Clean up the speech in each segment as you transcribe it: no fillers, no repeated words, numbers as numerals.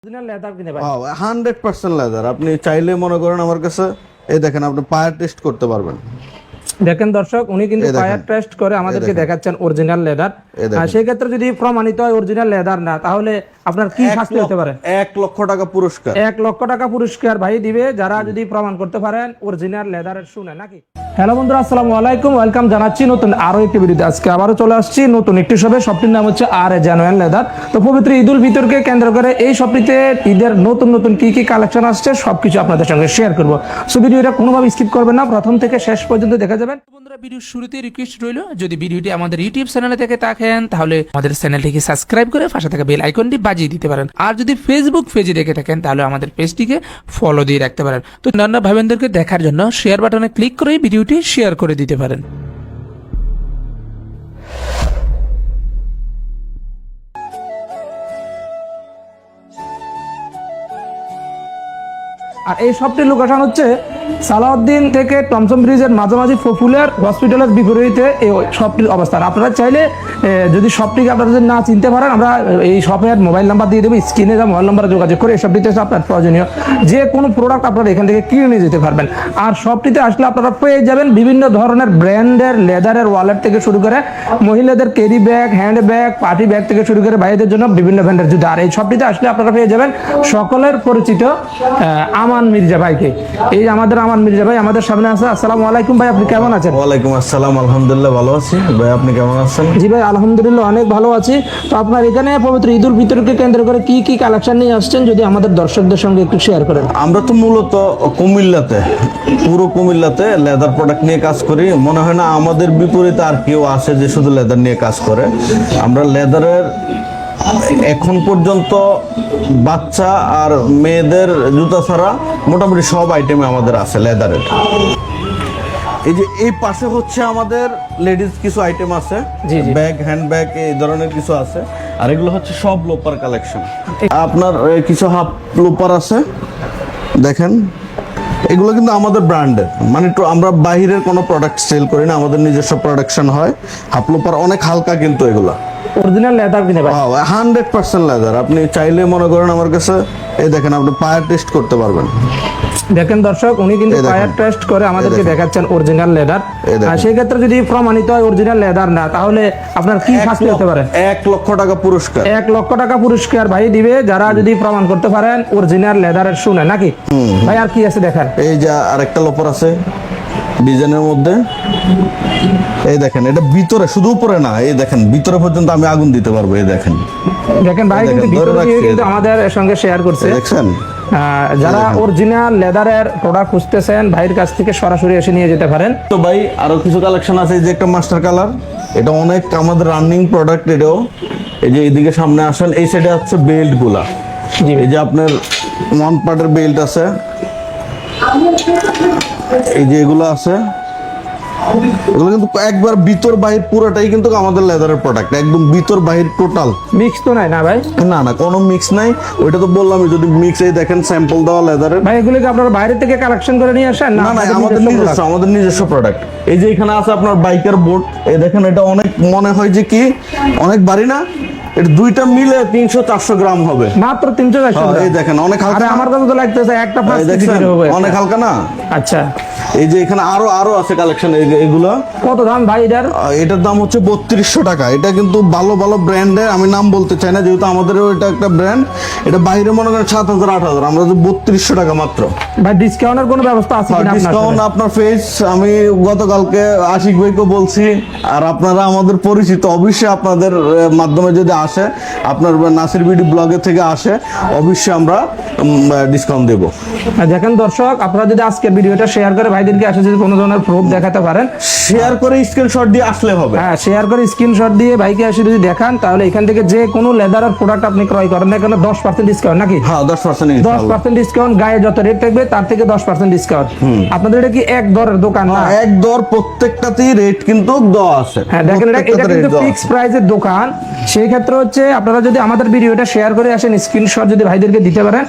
Original leather কিনে ভাই 100% leather. আপনি চাইলে মনে করেন আমার কাছে এই দেখেন, আপনি পায়ার টেস্ট করতে পারবেন। দেখেন দর্শক, উনি কিন্তু ফায়ার টেস্ট করে আমাদেরকে দেখাচ্ছেন অরিজিনাল লেদার। আর সেই ক্ষেত্রে যদি প্রমাণিত হয় অরিজিনাল লেদার না, তাহলে আপনার কি শাস্তি হতে পারে? 1,00,000 টাকা পুরস্কার। 1,00,000 টাকা পুরস্কার ভাই দিবে যারা যদি প্রমাণ করতে পারেন অরিজিনাল লেদারের শুনে নাকি। হ্যালো বন্ধুরা, আসসালামু আলাইকুম, ওয়েলকাম জানাচ্ছি নতুন আরো একটি ভিডিওতে। আজকে আবারও চলে আসছি নতুন একটি শপে। শপটির নাম হচ্ছে আর এ জেনুইন লেদার। তো পবিত্র ঈদুল ফিতরকে কেন্দ্র করে এই শপটিতে ঈদের নতুন নতুন কি কি কালেকশন আসছে সবকিছু আপনাদের সঙ্গে শেয়ার করব। সো ভিডিওটা কোনোভাবে স্কিপ করবেন না, প্রথম থেকে শেষ পর্যন্ত দেখা যাবেন। বন্ধুরা, ভিডিওর শুরুতে রিকোয়েস্ট রইল, যদি ভিডিওটি আমাদের ইউটিউব চ্যানেলে থেকে থাকেন তাহলে আমাদের চ্যানেলটিকে সাবস্ক্রাইব করে পাশে থাকা বেল আইকনটি বাজিয়ে দিতে পারেন। আর যদি ফেসবুক পেজে দেখে থাকেন তাহলে আমাদের পেজটিকে ফলো দিয়ে রাখতে পারেন। তো অন্যান্য ভাই বোনদেরকে দেখার জন্য শেয়ার বাটনে ক্লিক করে ভিডিওটি শেয়ার করে দিতে পারেন। আর এই শপটির লোকেশন হচ্ছে সালাউদ্দিন থেকে টমসম ব্রিজের মাঝামাঝি পপুলার হসপিটালের বিপরীতে এই শপটির অবস্থান। আপনারা চাইলে যদি শপটিকে আপনারা যদি না চিনতে পারেন, আমরা এই শপের মোবাইল নাম্বার দিয়ে দেবো, স্ক্রিনে যা মোবাইল নাম্বারে যোগাযোগ করে এই শপটিতে এসে আপনার প্রয়োজনীয় যে কোনো প্রোডাক্ট আপনারা এখান থেকে কিনে নিয়ে যেতে পারবেন। আর শপটিতে আসলে আপনারা পেয়ে যাবেন বিভিন্ন ধরনের ব্র্যান্ডের লেদারের ওয়ালেট থেকে শুরু করে মহিলাদের carry bag, hand bag, party bag থেকে শুরু করে ভাইদের জন্য বিভিন্ন ব্র্যান্ডের জুতা। আর এই শপটিতে আসলে আপনারা পেয়ে যাবেন সকলের পরিচিত আমান মির্জা ভাইকে। এই আমাদের আমান মির্জা ভাই আমাদের সামনে আছে। আসসালামু আলাইকুম ভাই, আপনি কেমন আছেন? ওয়ালাইকুম আসসালাম, আলহামদুলিল্লাহ ভালো আছি। ভাই আপনি কেমন আছেন? জি ভাই, আলহামদুলিল্লাহ অনেক ভালো আছি। তো আপনার এখানে পবিত্র ঈদুল ফিতরকে কেন্দ্র করে কি কি কালেকশন নিয়ে আসছেন যদি আমাদের দর্শকদের সঙ্গে একটু শেয়ার করেন। আমরা তো মূলত কুমিল্লাতে, পুরো কুমিল্লাতে লেদার প্রোডাক্ট নিয়ে কাজ করি। মনে হয় না আমাদের বিপরীতে আর কেউ আছে যে শুধু লেদার নিয়ে কাজ করে। আমরা লেদারের এখন পর্যন্ত বাচ্চা আর মেয়েদের জুতা ছাড়া মোটামুটি সব আইটেমে আমাদের আছে লেদারের। এই যে এই পাশে হচ্ছে আমাদের লেডিস কিছু আইটেম আছে, ব্যাগ, হ্যান্ড ব্যাগ, এই ধরনের কিছু আছে। আর এগুলো হচ্ছে সব লোপার কালেকশন। আপনার কিছু হাফ লোপার আছে, দেখেন এগুলো কিন্তু আমাদের ব্র্যান্ডের, মানে একটু আমরা বাহিরের কোনো প্রোডাক্ট সেল করি না, আমাদের নিজস্ব প্রোডাকশন হয়। হাফ লোপার অনেক হালকা, কিন্তু এগুলো অরিজিনাল লেদার কিনে ভাই 100% লেদার। আপনি চাইলে মনে করেন আমার কাছে এই দেখেন, আপনি পায়ার টেস্ট করতে পারবেন। দেখেন দর্শক, উনি কিন্তু ফায়ার টেস্ট করে আমাদেরকে দেখাচ্ছেন অরিজিনাল লেদার। আর সেই ক্ষেত্রে যদি প্রমাণিত হয় অরিজিনাল লেদার না, তাহলে আপনার কি শাস্তি হতে পারে? 1,00,000 টাকা পুরস্কার। 1,00,000 টাকা পুরস্কার ভাই দিবে যারা যদি প্রমাণ করতে পারেন অরিজিনাল লেদারের শুনে নাকি। ভাই আর কি আছে দেখেন। এই যে আরেকটা লোপার আছে ডিজাইনের মধ্যে, এই দেখেন এটা ভিতরে, শুধু উপরে না, এই দেখেন ভিতরে পর্যন্ত আমি আগুন দিতে পারবো। এই দেখেন, দেখেন ভাই কিন্তু ভিতরে কিন্তু আমাদের সঙ্গে শেয়ার করছে। দেখছেন, যারা অরিজিনাল লেদারের প্রোডাক্ট খুঁজতেছেন ভাইয়ের কাছ থেকে সরাসরি এসে নিয়ে যেতে পারেন। তো ভাই আরো কিছু কালেকশন আছে। এই যে একটা মাস্টার কালার, এটা অনেক আমাদের রানিং প্রোডাক্ট। এটাও এই যে এইদিকে সামনে আসেন, এই সাইডে হচ্ছে বেল্ট গুলা। এই যে আপনার ওয়ান পার্টের বেল্ট আছে, এই যে এগুলো আছে, এগুলো কিন্তু একবার ভিতর বাহির পুরোটাই কিন্তু আমাদের লেদারের প্রোডাক্ট, একদম ভিতর বাহির টোটাল। মিক্স তো নাই না ভাই? না না, কোনো মিক্স নাই। ওইটা তো বললামই, যদি মিক্স এই দেখেন স্যাম্পল দেওয়া লেদারের। ভাই এগুলো কি আপনারা বাইরে থেকে কালেকশন করে নিয়ে আসেন? না না, আমাদের নিজস্ব প্রোডাক্ট। এই যে এখানে আছে আপনার বাইকের বোর্ড, এই দেখেন এটা অনেক মনে হয় যে কি অনেক ভারী না, এটা দুইটা মিলে 300-400 গ্রাম হবে মাত্র। 300-400 এই দেখেন অনেক হালকা। আরে আমার কাছে তো লাগতেছে একটা 5 কেজি হবে, অনেক হালকা না? আচ্ছা, এই যে এখানে আরো আছে কালেকশন। এগুলো কত দাম ভাই এটার? এটার দাম হচ্ছে 3200 টাকা। এটা কিন্তু ভালো ভালো ব্র্যান্ডের, আমি নাম বলতে চাই না যেহেতু আমাদেরও এটা একটা ব্র্যান্ড। এটা বাইরে মনে করেন 7000-8000, আমরা 3200 টাকা মাত্র। ভাই ডিসকাউন্টের কোনো ব্যবস্থা আছে কিনা? ডিসকাউন্ট আপনার ফেস, আমি গতকালকে আশিক ভাইকে বলছি, আর আপনারা আমাদের পরিচিত, অবশ্যই আপনাদের মাধ্যমে যদি আসে, আপনার নাসির বিডি ব্লগের থেকে আসে, অবশ্যই আমরা ডিসকাউন্ট দেব। দেখেন দর্শক, আপনারা যদি আজকের ভিডিওটা শেয়ার করে ভাইদেরকে আসে যদি কোনো ধরনের প্রুফ দেখাতে পারেন, শেয়ার করে স্ক্রিনশট দিয়ে আসলে হবে। হ্যাঁ, শেয়ার করে স্ক্রিনশট দিয়ে ভাইকে এসে যদি দেখান, তাহলে এখান থেকে যে কোনো লেদারের প্রোডাক্ট আপনি ক্রয় করেন না কেন 10% ডিসকাউন্ট নাকি? হ্যাঁ 10% 10% ডিসকাউন্ট, গায়ে যত রেট থাকবে তার থেকে 10% ডিসকাউন্ট। আপনাদের এটা কি এক দরের দোকান না? এক দর, প্রত্যেকটাতেই রেট কিন্তু দেওয়া আছে। হ্যাঁ দেখেন, এটা কিন্তু ফিক্সড প্রাইসের দোকান। সেই ক্ষেত্রে হচ্ছে আপনারা যদি আমাদের ভিডিওটা শেয়ার করে আসেন, স্ক্রিনশট যদি ভাইদেরকে দিতে পারেন,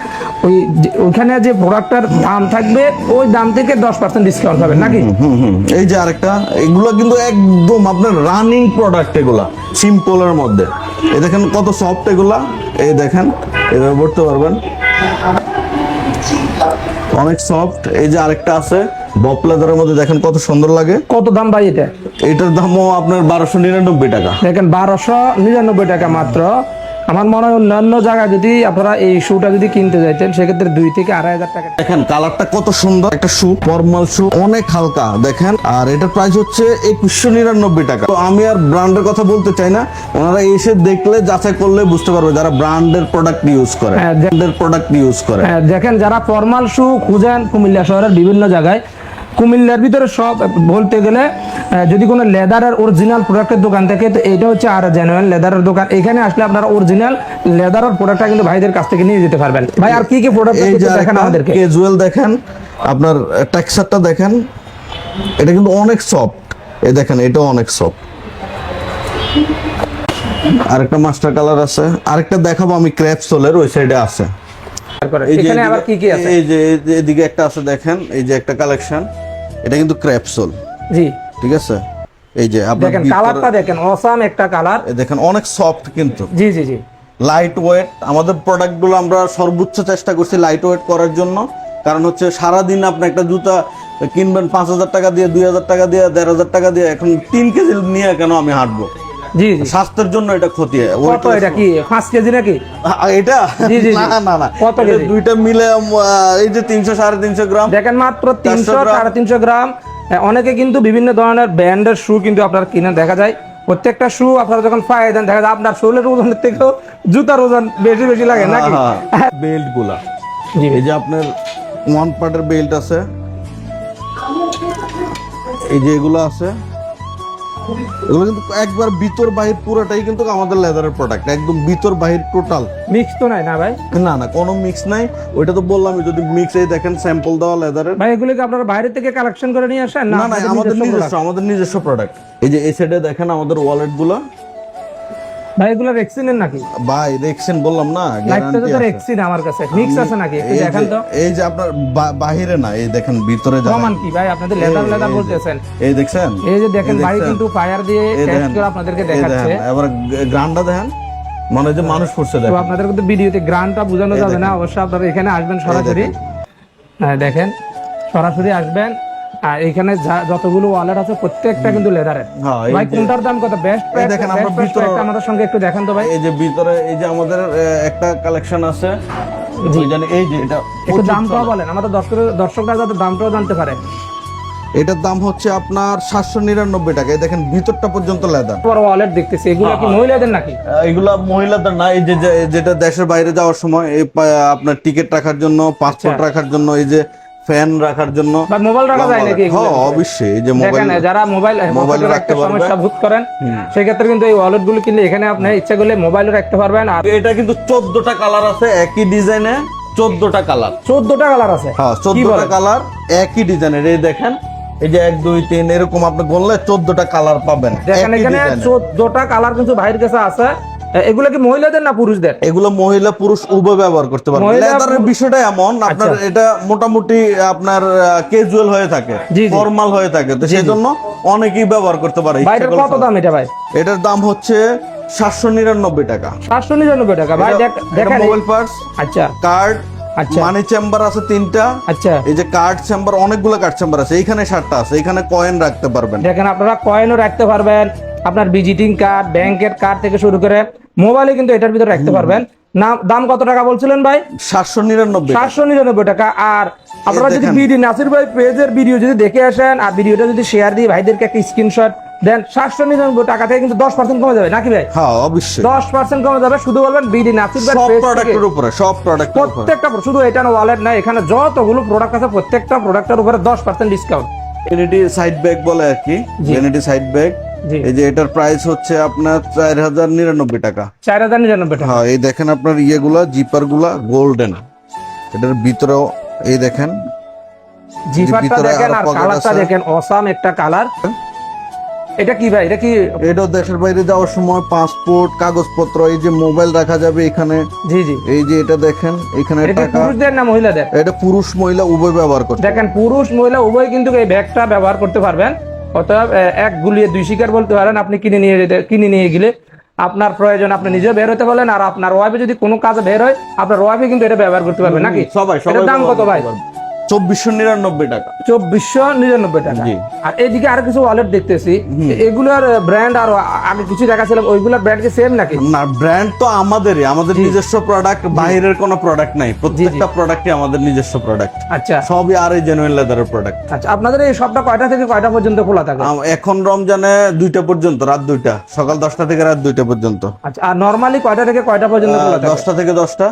ওইখানে যে প্রোডাক্টটার দাম থাকবে ওই দাম থেকে 10% ডিসকাউন্ট পাবেন নাকি? এই যে আরেকটা, এগুলো কিন্তু একদম আপনার রানিং প্রোডাক্ট, এগুলা সিম্পলের মধ্যে। এই দেখেন কত সফট এগুলা, এই দেখেন এভাবে পড়তে পারবেন, অনেক সফট। এই যে আরেকটা আছে বপ লেদারের মধ্যে, দেখেন কত সুন্দর লাগে। কত দাম ভাই এটা? এটার দামও আপনার 1299 টাকা। দেখেন 1299 টাকা মাত্র। আমার মনে হয় অন্যান্য জায়গায় যদি আপনারা এই শুটা যদি কিনতে যাইতেন, সেক্ষেত্রে 2 থেকে 2,500 টাকা। দেখেন কালারটা কত সুন্দর, একটা শু, ফর্মাল শু, অনেক হালকা দেখেন। আর এটার প্রাইস হচ্ছে 2199 টাকা। তো আমি আর ব্র্যান্ডের কথা বলতে চাই না, ওনারা এসে দেখলে যাচাই করলে বুঝতে পারবে যারা ব্র্যান্ডের প্রোডাক্ট ইউজ করে, ব্র্যান্ডের প্রোডাক্ট ইউজ করে। দেখেন যারা ফর্মাল শু খুঁজেন কুমিল্লা শহরের বিভিন্ন জায়গায়, কুমিল্লার ভিতরে সব বলতে গেলে যদি কোনো লেদারের অরিজিনাল প্রোডাক্টের দোকান থাকে, তো এটা হচ্ছে আর জেনুইন লেদারের দোকান। এখানে আসলে আপনারা অরিজিনাল লেদারের প্রোডাক্টটা কিন্তু ভাইদের কাছ থেকে নিয়ে যেতে পারবেন। ভাই আর কি কি প্রোডাক্ট দেখেন আমাদেরকে? ক্যাজুয়াল দেখেন, আপনার টেক্সচারটা দেখেন, এটা কিন্তু অনেক সফট। এই দেখেন এটাও অনেক সফট। আরেকটা মাস্টার কালার আছে, আরেকটা দেখাবো আমি, ক্র্যাপ সোলের ওই সাইডে আছে। এখানে আবার কি কি আছে? এই যে এদিকে একটা আছে দেখেন, এই যে একটা কালেকশন, এটা কিন্তু ক্র্যাপ সোল। জি ঠিক আছে, এই যে আপনি দেখেন কালারটা দেখেন, অসাম একটা কালার। দেখেন অনেক সফট কিন্তু। জি জি জি, লাইট ওয়েট। আমাদের প্রোডাক্টগুলো আমরা সর্বোচ্চ চেষ্টা করছি লাইট ওয়েট করার জন্য, কারণ হচ্ছে সারাদিন আপনি একটা জুতা কিনবেন 5,000 টাকা দিয়ে, 2,000 টাকা দিয়ে, 1,500 টাকা দিয়ে, এখন 3 কেজি নিয়ে কেন আমি হাঁটবো? জি জি, স্বাস্থ্যের জন্য এটা ক্ষতি। কত এটা কি 5 কেজি নাকি এটা? জি জি, না না না, কত কেজি? দুইটা মিলে এই যে 300 350 গ্রাম। দেখেন মাত্র 300 350 গ্রাম। অনেকে কিন্তু বিভিন্ন ধরনের ব্র্যান্ডের শু কিন্তু আপনার কিনে দেখা যায়। প্রত্যেকটা শু আপনারা যখন পায়ে দেন, দেখা যায় আপনার শোলের ওজনের থেকেও জুতার ওজন বেশি বেশি লাগে নাকি? বেল্ট গুলা, জি, এই যে আপনার ওয়ান পার্টের বেল্ট আছে, এই যে এগুলো আছে, এগুলো কিন্তু একবার ভিতর বাহির পুরোটাই কিন্তু আমাদের লেদারের প্রোডাক্ট, একদম ভিতর বাহির টোটাল। মিক্স তো নাই না ভাই? না না, কোনো মিক্স নাই। ওইটা তো বললাম, যদি মিক্স, এই দেখেন স্যাম্পল দেওয়া লেদারের। ভাই এগুলো কি আপনারা বাইরে থেকে কালেকশন করে নিয়ে আসেন না না, আমাদের নিজস্ব প্রোডাক্ট। এই যে এই সাইডে দেখেন আমাদের ওয়ালেট গুলো। ভাই এগুলো রেক্সিনের নাকি? ভাই রেক্সিন বললাম না, গ্যারান্টি আছে। রেক্সিন আমার কাছে মিক্স আছে নাকি একটু দেখেন তো। এই যে আপনার বাহিরে না, এই দেখেন ভিতরে যাবেন। প্রমাণ কি ভাই? আপনাদের লেদার বলতেছেন, এই দেখছেন, এই যে দেখেন ভাই কিন্তু ফায়ার দিয়ে টেস্ট করে আপনাদেরকে দেখাচ্ছে। এবার গ্রান্ডটা দেখেন, মনে হয় যে মানুষ পড়ছে। তো দেখেন আপনাদের কিন্তু ভিডিওতে গ্রান্ডটা বোঝানো যাবে না, অবশ্যই আপনারা এখানে আসবেন সরাসরি। হ্যাঁ দেখেন, সরাসরি আসবেন। আর এখানে যতগুলো ওয়ালেট আছে প্রত্যেকটা কিন্তু লেদারের। ভাই কোনটার দাম কত? বেস্ট প্রাইস দেখেন। আমরা ভিতরে আমাদের সঙ্গে একটু দেখান তো ভাই। এই যে ভিতরে, এই যে আমাদের একটা কালেকশন আছে, জানি এই যে এটা একটু দামটাও বলেন, আমাদের দর্শকরা যাতে দামটাও জানতে পারে। এটার দাম হচ্ছে আপনার 799 টাকা। এই দেখেন ভিতরটা পর্যন্ত লেদার। বড় ওয়ালেট দেখতেছি, এগুলো কি মহিলাদের নাকি? এগুলা মহিলাদের না, এই যে যেটা দেশের বাইরে যাওয়ার সময় এই আপনার টিকিট রাখার জন্য, পাসপোর্ট রাখার জন্য, এই যে ফ্যান রাখার জন্য, বা মোবাইল রাখা যায় নাকি? হ্যাঁ অবশ্যই, এই যে মোবাইল, যারা মোবাইল রাখতে সমস্যা ভোগ করেন, সেই ক্ষেত্রে কিন্তু এই ওয়ালেট গুলো কিনলে এখানে আপনি ইচ্ছা করলে মোবাইলও রাখতে পারবেন। আর এটা কিন্তু 14টা কালার আছে একই ডিজাইনে, 14টা কালার। 14টা কালার আছে? হ্যাঁ 14টা কালার একই ডিজাইনের। এই দেখেন, এই যে 1 2 3 এরকম আপনি গুনলে 14টা কালার পাবেন। দেখেন এখানে 14টা কালার কিন্তু ভাইয়ের কাছে আছে। এগুলো কি মহিলাদের না পুরুষদের? এগুলো মহিলা পুরুষ উভয় ব্যবহার করতে পারবে। লেদারের বিষয়টা এমন, আপনার এটা মোটামুটি আপনার ক্যাজুয়াল হয়ে থাকে, ফর্মাল হয়ে থাকে, তো সেই জন্য অনেকেই ব্যবহার করতে পারে। ভাইটার কত দাম এটা ভাই? এটার দাম হচ্ছে 799 টাকা। 799 টাকা ভাই। দেখেন মোবাইল পার্টস, আচ্ছা, কার্ড, আচ্ছা, মানি চেম্বার আছে 3টা। আচ্ছা, এই যে কার্ড চেম্বার, অনেকগুলো কার্ড চেম্বার আছে। এইখানে 7টা আছে। এখানে কয়েন রাখতে পারবেন। দেখেন আপনারা কয়েনও রাখতে পারবেন, আপনার ভিজিটিং কার্ড, ব্যাংকের কার্ড থেকে শুরু করে মোবাইলে কিন্তু এটার ভিতরে রাখতে পারবেন। দাম কত টাকা বলছিলেন ভাই? 799 টাকা। আর আপনারা যদি বিডি নাসির ভাই পেজের ভিডিও যদি দেখে আসেন আর ভিডিওটা যদি শেয়ার দিয়ে ভাইদেরকে একটা স্ক্রিনশট দেন, 799 টাকা থেকে কিন্তু 10% কমে যাবে নাকি ভাই? হ্যাঁ অবশ্যই 10% কমে যাবে। শুধু বলবেন বিডি নাসির ভাই সব প্রোডাক্টের উপরে, সব প্রোডাক্টের উপরে, প্রত্যেকটা, শুধু এটা না ওয়ালেট না, এখানে যতগুলো প্রোডাক্ট আছে প্রত্যেকটা প্রোডাক্টের উপরে 10% ডিসকাউন্ট। ভ্যানিটি সাইড ব্যাগ বলে আর কি, ভ্যানিটি সাইড ব্যাগ। এই যে এটার প্রাইস হচ্ছে আপনার 4099 টাকা। 4099 টাকা। হ্যাঁ এই দেখেন আপনার ইয়েগুলা, জিপার গুলা গোল্ডেন, এটার ভিতরেও এই দেখেন জিপারটা ভিতরে দেখেন আরো আর pocket কালারটা আছে। দেখেন অসাম একটা কালার। এটা কি ভাই, এটা কি? এটাও দেশের বাইরে যাওয়ার সময় পাসপোর্ট কাগজপত্র, এই যে মোবাইল রাখা যাবে এখানে। জি জি, এই যে এটা দেখেন এখানে এটা কি টাকা, পুরুষদের না মহিলাদের? এটা পুরুষ মহিলা উভয় ব্যবহার করতে দেখেন পুরুষ মহিলা উভয় কিন্তু এই ব্যাগটা ব্যবহার করতে পারবেন। অতএব এক গুলিয়ে দুই শিকার বলতে পারেন। আপনি কিনে নিয়ে গেলে আপনার প্রয়োজন আপনি নিজেও বের হতে পারলেন, আর আপনার ওয়াইফে যদি কোনো কাজে বের হয় আপনার ওয়াইফে কিন্তু এটা ব্যবহার করতে পারবেন নাকি? সবাই এটার দাম কত ভাই? 2499 টাকা। 2499 টাকা। জি। আর এদিকে আরো কিছু ওয়ালেট দেখতেছি, এগুলার ব্র্যান্ড আর আগে কিছু দেখাছিলাম ওইগুলার ব্র্যান্ড কি সেম নাকি? না, ব্র্যান্ড তো আমাদেরই, আমাদের নিজস্ব প্রোডাক্ট, বাইরের কোনো প্রোডাক্ট নাই, প্রত্যেকটা প্রোডাক্টই আমাদের নিজস্ব প্রোডাক্ট, আচ্ছা সবই আর এই জেনুইন লেদারের প্রোডাক্ট। আচ্ছা, আপনাদের এই শপটা কয়টা থেকে কয়টা পর্যন্ত খোলা থাকে? এখন রমজানে 2টা পর্যন্ত, রাত 2টা, সকাল 10টা থেকে রাত 2টা পর্যন্ত। আচ্ছা, আর নরমালি কয়টা থেকে কয়টা পর্যন্ত খোলা থাকে? 10টা থেকে 10টা।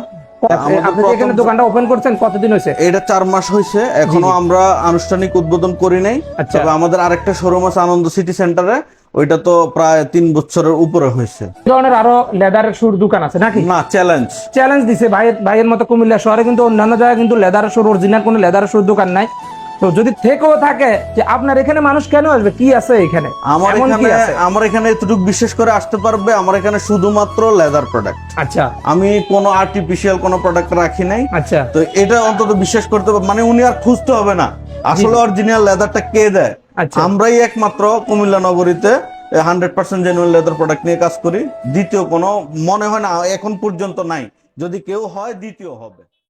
আপনি যে এখানে দোকানটা ওপেন করছেন কতদিন হয়েছে? এটা 4 মাস হয়েছে, এখনো আমরা আনুষ্ঠানিক উদ্বোধন করি নাই। আচ্ছা। তবে আমাদের আরেকটা শোরুম আছে আনন্দ সিটি সেন্টারে, ওইটা তো প্রায় 3 বছরের উপরে হয়েছে। এই ধরনের আরো লেদারের শুর দোকান আছে নাকি? না, চ্যালেঞ্জ চ্যালেঞ্জ দিছে ভাইয়ের মতো কুমিল্লা শহরে কিন্তু অন্যান্য জায়গায় কিন্তু লেদারের শুর অরিজিনাল কোনো লেদারের শুর দোকান নাই। তো যদি থেকেও থাকে যে আপনার এখানে মানুষ কেন আসবে, কি আছে এখানে, এমন কি আছে? আমার এখানে এতটুকু বিশেষ করে আসতে পারবে, আমার এখানে শুধুমাত্র লেদার প্রোডাক্ট, আচ্ছা আমি কোনো আর্টিফিশিয়াল কোনো প্রোডাক্ট রাখি নাই। আচ্ছা তো এটা অন্তত বিশ্বাস করতে হবে, মানে উনি আর খুঁজতে হবে না আসলে অরিজিনাল লেদারটা কে দেয়। আচ্ছা। আমরাই একমাত্র কুমিল্লা নগরীতে 100% জেনুইন লেদার প্রোডাক্ট নিয়ে কাজ করি। দ্বিতীয় কোনো মনে হয় না এখন পর্যন্ত নাই, যদি কেউ হয় দ্বিতীয় হবে।